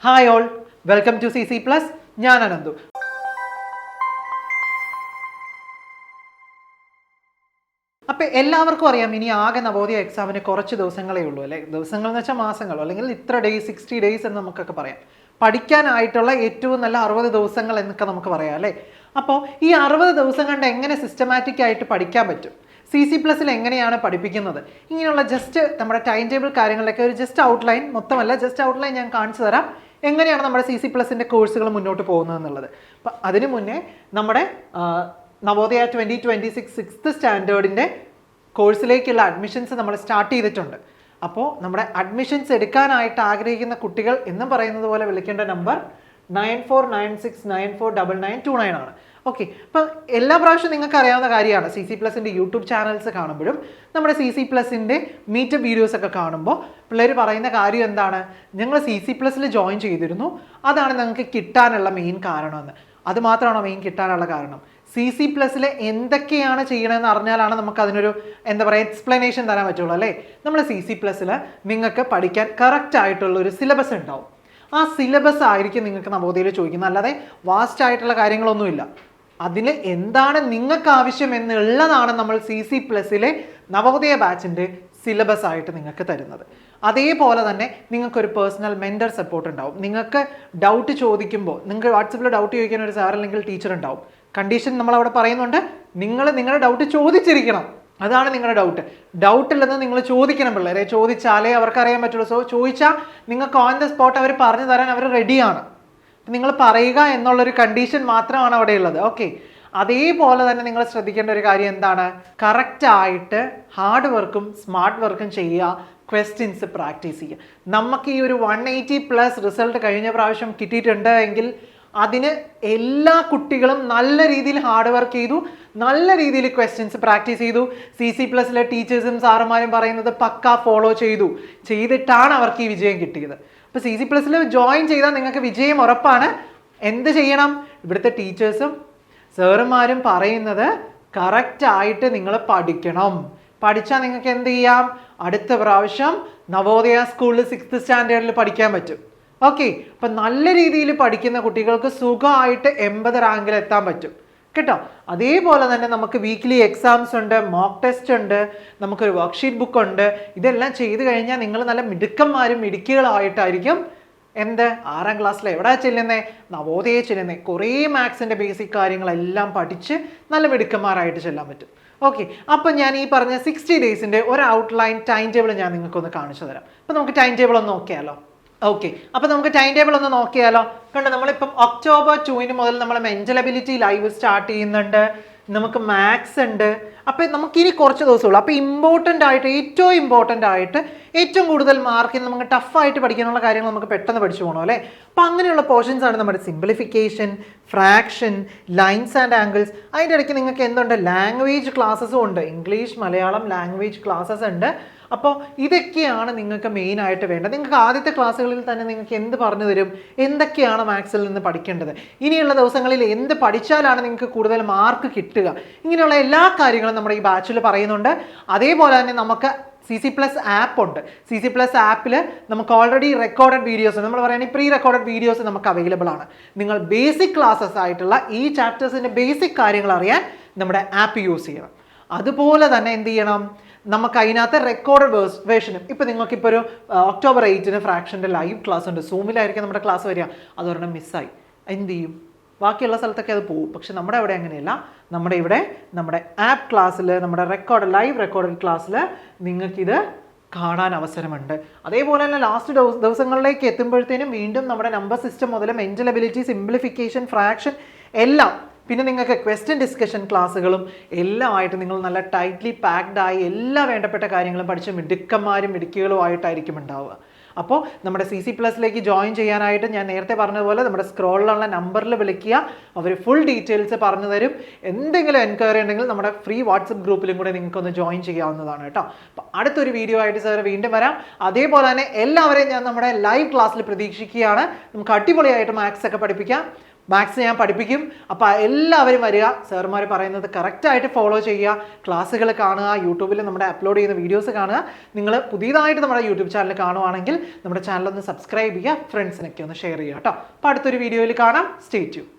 Hi all, welcome to CC Plus. ഞാൻ അനന്തു. അപ്പോൾ എല്ലാവർക്കും അറിയാം, ഇനി ആകെ നവോദയ എക്സാമിന് കുറച്ച് ദിവസങ്ങളേ ഉള്ളൂ അല്ലേ. ദിവസങ്ങൾ എന്ന് വെച്ചാൽ മാസങ്ങളോ, അല്ലെങ്കിൽ ഇത്ര ഡേയ്സ് 60 days എന്ന് നമുക്കൊക്കെ പറയാം. പഠിക്കാനായിട്ടുള്ള ഏറ്റവും നല്ല 60 ദിവസങ്ങൾ എന്നൊക്കെ നമുക്ക് പറയാം അല്ലേ. അപ്പോൾ ഈ 60 ദിവസം കൊണ്ട് എങ്ങനെ സിസ്റ്റമാറ്റിക് ആയിട്ട് പഠിക്കാൻ പറ്റും, CC Plusൽ എങ്ങനെയാണ് പഠിപ്പിക്കുന്നത്, ഇങ്ങനെയുള്ള ജസ്റ്റ് നമ്മുടെ ടൈം ടേബിൾ കാര്യങ്ങളിലൊക്കെ ഒരു ജസ്റ്റ് ഔട്ട്ലൈൻ, മൊത്തമല്ല ജസ്റ്റ് ഔട്ട്ലൈൻ ഞാൻ കാണിച്ചു തരാം, എങ്ങനെയാണ് നമ്മുടെ CC Plusൻ്റെ കോഴ്സുകൾ മുന്നോട്ട് പോകുന്നത് എന്നുള്ളത്. അപ്പം അതിനു മുന്നേ നമ്മുടെ നവോദയ 2026 6th സ്റ്റാൻഡേർഡിൻ്റെ കോഴ്സിലേക്കുള്ള അഡ്മിഷൻസ് നമ്മൾ സ്റ്റാർട്ട് ചെയ്തിട്ടുണ്ട്. അപ്പോൾ നമ്മുടെ അഡ്മിഷൻസ് എടുക്കാനായിട്ട് ആഗ്രഹിക്കുന്ന കുട്ടികൾ എന്നും പറയുന്നത് പോലെ വിളിക്കേണ്ട നമ്പർ 9496949929 ആണ്. ഓക്കെ, അപ്പം എല്ലാ പ്രാവശ്യവും നിങ്ങൾക്ക് അറിയാവുന്ന കാര്യമാണ്, CC Plusൻ്റെ യൂട്യൂബ് ചാനൽസ് കാണുമ്പോഴും നമ്മുടെ CC Plusൻ്റെ മീറ്റപ്പ് വീഡിയോസ് ഒക്കെ കാണുമ്പോൾ പിള്ളേർ പറയുന്ന കാര്യം എന്താണ്, ഞങ്ങൾ CC Plusൽ ജോയിൻ ചെയ്തിരുന്നു, അതാണ് ഞങ്ങൾക്ക് കിട്ടാനുള്ള മെയിൻ കാരണമെന്ന്. അത് മാത്രമാണോ മെയിൻ കിട്ടാനുള്ള കാരണം? CC Plusൽ എന്തൊക്കെയാണ് ചെയ്യണമെന്ന് അറിഞ്ഞാലാണ് നമുക്ക് അതിനൊരു എന്താ പറയുക എക്സ്പ്ലനേഷൻ തരാൻ പറ്റുള്ളൂ അല്ലേ. നമ്മൾ CC Plusൽ നിങ്ങൾക്ക് പഠിക്കാൻ കറക്റ്റ് ആയിട്ടുള്ള ഒരു സിലബസ് ഉണ്ടാവും. ആ സിലബസ് ആയിരിക്കും നിങ്ങൾക്ക് നവോദയയിൽ ചോദിക്കുന്നത്, അല്ലാതെ വാസ്റ്റ് ആയിട്ടുള്ള കാര്യങ്ങളൊന്നുമില്ല. അതിൽ എന്താണ് നിങ്ങൾക്ക് ആവശ്യം എന്നുള്ളതാണ് നമ്മൾ CC Plusലെ നവോദയ ബാച്ചിൻ്റെ സിലബസ് ആയിട്ട് നിങ്ങൾക്ക് തരുന്നത്. അതേപോലെ തന്നെ നിങ്ങൾക്കൊരു പേഴ്സണൽ മെൻറ്റർ സപ്പോർട്ട് ഉണ്ടാവും. നിങ്ങൾക്ക് ഡൗട്ട് ചോദിക്കുമ്പോൾ, നിങ്ങൾക്ക് വാട്സപ്പിൽ ഡൗട്ട് ചോദിക്കാൻ ഒരു സാർ അല്ലെങ്കിൽ ടീച്ചർ ഉണ്ടാവും. കണ്ടീഷൻ നമ്മളവിടെ പറയുന്നുണ്ട്, നിങ്ങൾ നിങ്ങളുടെ ഡൗട്ട് ചോദിച്ചിരിക്കണം. അതാണ് നിങ്ങളുടെ ഡൗട്ട് ഉള്ളത് നിങ്ങൾ ചോദിക്കണം. പിള്ളേരെ ചോദിച്ചാലേ അവർക്ക് അറിയാൻ പറ്റുള്ളൂ. സോ ചോദിച്ചാൽ നിങ്ങൾക്ക് ഓൺ ദ സ്പോട്ട് അവർ പറഞ്ഞു തരാൻ അവർ റെഡിയാണ്. നിങ്ങൾ പറയുക എന്നുള്ളൊരു കണ്ടീഷൻ മാത്രമാണ് അവിടെ ഉള്ളത്. ഓക്കെ, അതേപോലെ തന്നെ നിങ്ങൾ ശ്രദ്ധിക്കേണ്ട ഒരു കാര്യം എന്താണ്, കറക്റ്റായിട്ട് ഹാർഡ് വർക്കും സ്മാർട്ട് വർക്കും ചെയ്യുക, ക്വസ്റ്റ്യൻസ് പ്രാക്ടീസ് ചെയ്യുക. നമുക്ക് ഈ ഒരു 180+ റിസൾട്ട് കഴിഞ്ഞ പ്രാവശ്യം കിട്ടിയിട്ടുണ്ട് എങ്കിൽ അതിന് എല്ലാ കുട്ടികളും നല്ല രീതിയിൽ ഹാർഡ് വർക്ക് ചെയ്തു, നല്ല രീതിയിൽ ക്വസ്റ്റ്യൻസ് പ്രാക്ടീസ് ചെയ്തു. CC Plusലെ ടീച്ചേഴ്സും സാറുമാരും പറയുന്നത് പക്ക ഫോളോ ചെയ്തിട്ടാണ് അവർക്ക് ഈ വിജയം കിട്ടിയത്. അപ്പോൾ CC Plusൽ ജോയിൻ ചെയ്താൽ നിങ്ങൾക്ക് വിജയം ഉറപ്പാണ്. എന്ത് ചെയ്യണം? ഇവിടുത്തെ ടീച്ചേഴ്സും സാറുമാരും പറയുന്നത് കറക്റ്റായിട്ട് നിങ്ങൾ പഠിക്കണം. പഠിച്ചാൽ നിങ്ങൾക്ക് എന്ത് ചെയ്യാം, അടുത്ത പ്രാവശ്യം നവോദയ സ്കൂളിൽ 6th സ്റ്റാൻഡേർഡിൽ പഠിക്കാൻ പറ്റും. ഓക്കെ, അപ്പം നല്ല രീതിയിൽ പഠിക്കുന്ന കുട്ടികൾക്ക് സുഖമായിട്ട് 80 റാങ്കിൽ എത്താൻ പറ്റും കേട്ടോ. അതേപോലെ തന്നെ നമുക്ക് വീക്ക്ലി എക്സാംസ് ഉണ്ട്, മോക്ക് ടെസ്റ്റ് ഉണ്ട്, നമുക്കൊരു വർക്ക്ഷീറ്റ് ബുക്ക് ഉണ്ട്. ഇതെല്ലാം ചെയ്ത് കഴിഞ്ഞാൽ നിങ്ങൾ നല്ല മിടുക്കന്മാരും മിടുക്കികളായിട്ടായിരിക്കും 6ാം ക്ലാസ്സിൽ എവിടെ ചെല്ലുന്നേ, നവോദയ ചെല്ലുന്നേ. കുറേ മാത്സിൻ്റെ ബേസിക് കാര്യങ്ങളെല്ലാം പഠിച്ച് നല്ല മിടുക്കന്മാരായിട്ട് ചെല്ലാൻ പറ്റും. ഓക്കെ, അപ്പം ഞാൻ ഈ പറഞ്ഞ 60 ഡേയ്സിൻ്റെ ഒരു ഔട്ട്ലൈൻ ടൈം ടേബിൾ ഞാൻ നിങ്ങൾക്കൊന്ന് കാണിച്ചു തരാം. അപ്പം നമുക്ക് ടൈം ടേബിൾ ഒന്ന് നോക്കിയാലോ. ഓക്കെ, അപ്പം നമുക്ക് ടൈം ടേബിൾ ഒന്ന് നോക്കിയാലോ. കണ്ടോ, നമ്മളിപ്പം October 2 മുതൽ നമ്മൾ മെൻ്റൽ എബിലിറ്റി ലൈവ് സ്റ്റാർട്ട് ചെയ്യുന്നുണ്ട്, നമുക്ക് മാത്സ് ഉണ്ട്. അപ്പം നമുക്കിനി കുറച്ച് ദിവസമുള്ളൂ. അപ്പോൾ ഏറ്റവും ഇമ്പോർട്ടൻ്റ് ആയിട്ട് ഏറ്റവും കൂടുതൽ മാർക്കിന് നമുക്ക് ടഫായിട്ട് പഠിക്കാനുള്ള കാര്യങ്ങൾ നമുക്ക് പെട്ടെന്ന് പഠിച്ചു പോകണം അല്ലേ. അപ്പം അങ്ങനെയുള്ള പോർഷൻസ് ആണ് നമ്മുടെ simplification, fraction, lines and angles. അതിൻ്റെ ഇടയ്ക്ക് നിങ്ങൾക്ക് എന്തുണ്ട്, ലാംഗ്വേജ് ക്ലാസ്സസും ഉണ്ട്, ഇംഗ്ലീഷ് മലയാളം ലാംഗ്വേജ് ക്ലാസ്സസ് ഉണ്ട്. അപ്പോൾ ഇതൊക്കെയാണ് നിങ്ങൾക്ക് മെയിനായിട്ട് വേണ്ടത്. നിങ്ങൾക്ക് ആദ്യത്തെ ക്ലാസ്സുകളിൽ തന്നെ നിങ്ങൾക്ക് എന്ത് പറഞ്ഞു തരും, എന്തൊക്കെയാണ് മാത്സിൽ നിന്ന് പഠിക്കേണ്ടത്, ഇനിയുള്ള ദിവസങ്ങളിൽ എന്ത് പഠിച്ചാലാണ് നിങ്ങൾക്ക് കൂടുതൽ മാർക്ക് കിട്ടുക, ഇങ്ങനെയുള്ള എല്ലാ കാര്യങ്ങളും നമ്മുടെ ഈ ബാച്ചിൽ പറയുന്നുണ്ട്. അതേപോലെ തന്നെ നമുക്ക് CC Plus ആപ്പ് ഉണ്ട്. CC Plus ആപ്പിൽ നമുക്ക് ഓൾറെഡി റെക്കോർഡഡ് വീഡിയോസ്, നമ്മൾ പറയുകയാണെങ്കിൽ പ്രീ റെക്കോർഡഡ് വീഡിയോസ് നമുക്ക് അവൈലബിൾ ആണ്. നിങ്ങൾ ബേസിക് ക്ലാസ്സസ് ആയിട്ടുള്ള ഈ ചാപ്റ്റേഴ്സിൻ്റെ ബേസിക് കാര്യങ്ങൾ അറിയാൻ നമ്മുടെ ആപ്പ് യൂസ് ചെയ്യണം. അതുപോലെ തന്നെ എന്ത് ചെയ്യണം, നമുക്ക് അതിനകത്ത് റെക്കോർഡഡ് വേർഷനും. ഇപ്പോൾ നിങ്ങൾക്കിപ്പോൾ ഒരു October 8 ഫ്രാക്ഷൻ്റെ ലൈവ് ക്ലാസ് ഉണ്ട്, സൂമിലായിരിക്കും നമ്മുടെ ക്ലാസ് വരിക. അതൊരെണ്ണം മിസ്സായി എന്ത് ചെയ്യും, ബാക്കിയുള്ള സ്ഥലത്തൊക്കെ അത് പോകും. പക്ഷെ നമ്മുടെ അവിടെ അങ്ങനെയല്ല. നമ്മുടെ ആപ്പ് ക്ലാസ്സിൽ, നമ്മുടെ ലൈവ് റെക്കോർഡഡ് ക്ലാസ്സിൽ നിങ്ങൾക്കിത് കാണാൻ അവസരമുണ്ട്. അതേപോലെ തന്നെ ലാസ്റ്റ് ദിവസങ്ങളിലേക്ക് എത്തുമ്പോഴത്തേനും വീണ്ടും നമ്മുടെ നമ്പർ സിസ്റ്റം മുതൽ മെൻ്റൽ എബിലിറ്റി, സിംപ്ലിഫിക്കേഷൻ, ഫ്രാക്ഷൻ എല്ലാം, പിന്നെ നിങ്ങൾക്ക് ക്വസ്റ്റ്യൻ ഡിസ്കഷൻ ക്ലാസ്സുകളും എല്ലാമായിട്ട് നിങ്ങൾ നല്ല ടൈറ്റ്ലി പാക്ഡായി എല്ലാ വേണ്ടപ്പെട്ട കാര്യങ്ങളും പഠിച്ച് മിടുക്കന്മാരും മിടുക്കികളുമായിട്ടായിരിക്കും ഉണ്ടാവുക. അപ്പോൾ നമ്മുടെ CC Plusലേക്ക് ജോയിൻ ചെയ്യാനായിട്ട് ഞാൻ നേരത്തെ പറഞ്ഞതുപോലെ നമ്മുടെ സ്ക്രോളിലുള്ള നമ്പറിൽ വിളിക്കുക, അവർ ഫുൾ ഡീറ്റെയിൽസ് പറഞ്ഞു തരും. എന്തെങ്കിലും എൻക്വയറി ഉണ്ടെങ്കിൽ നമ്മുടെ ഫ്രീ വാട്സപ്പ് ഗ്രൂപ്പിലും കൂടെ നിങ്ങൾക്കൊന്ന് ജോയിൻ ചെയ്യാവുന്നതാണ് കേട്ടോ. അപ്പോൾ അടുത്തൊരു വീഡിയോ ആയിട്ട് സാർ വീണ്ടും വരാം. അതേപോലെ തന്നെ എല്ലാവരെയും ഞാൻ നമ്മുടെ ലൈവ് ക്ലാസ്സിൽ പ്രതീക്ഷിക്കുകയാണ്. നമുക്ക് അടിപൊളിയായിട്ട് മാത്സ് ഒക്കെ പഠിപ്പിക്കാം. മാത്സ് ഞാൻ പഠിപ്പിക്കും. അപ്പോൾ എല്ലാവരും വരിക, സാറുമാർ പറയുന്നത് കറക്റ്റായിട്ട് ഫോളോ ചെയ്യുക, ക്ലാസ്സുകൾ കാണുക, യൂട്യൂബിൽ നമ്മുടെ അപ്ലോഡ് ചെയ്യുന്ന വീഡിയോസ് കാണുക. നിങ്ങൾ പുതിയതായിട്ട് നമ്മുടെ യൂട്യൂബ് ചാനൽ കാണുവാണെങ്കിൽ നമ്മുടെ ചാനൽ ഒന്ന് സബ്സ്ക്രൈബ് ചെയ്യുക, ഫ്രണ്ട്സിനൊക്കെ ഒന്ന് ഷെയർ ചെയ്യുക കേട്ടോ. അപ്പോൾ അടുത്തൊരു വീഡിയോയിൽ കാണാം. Stay tune.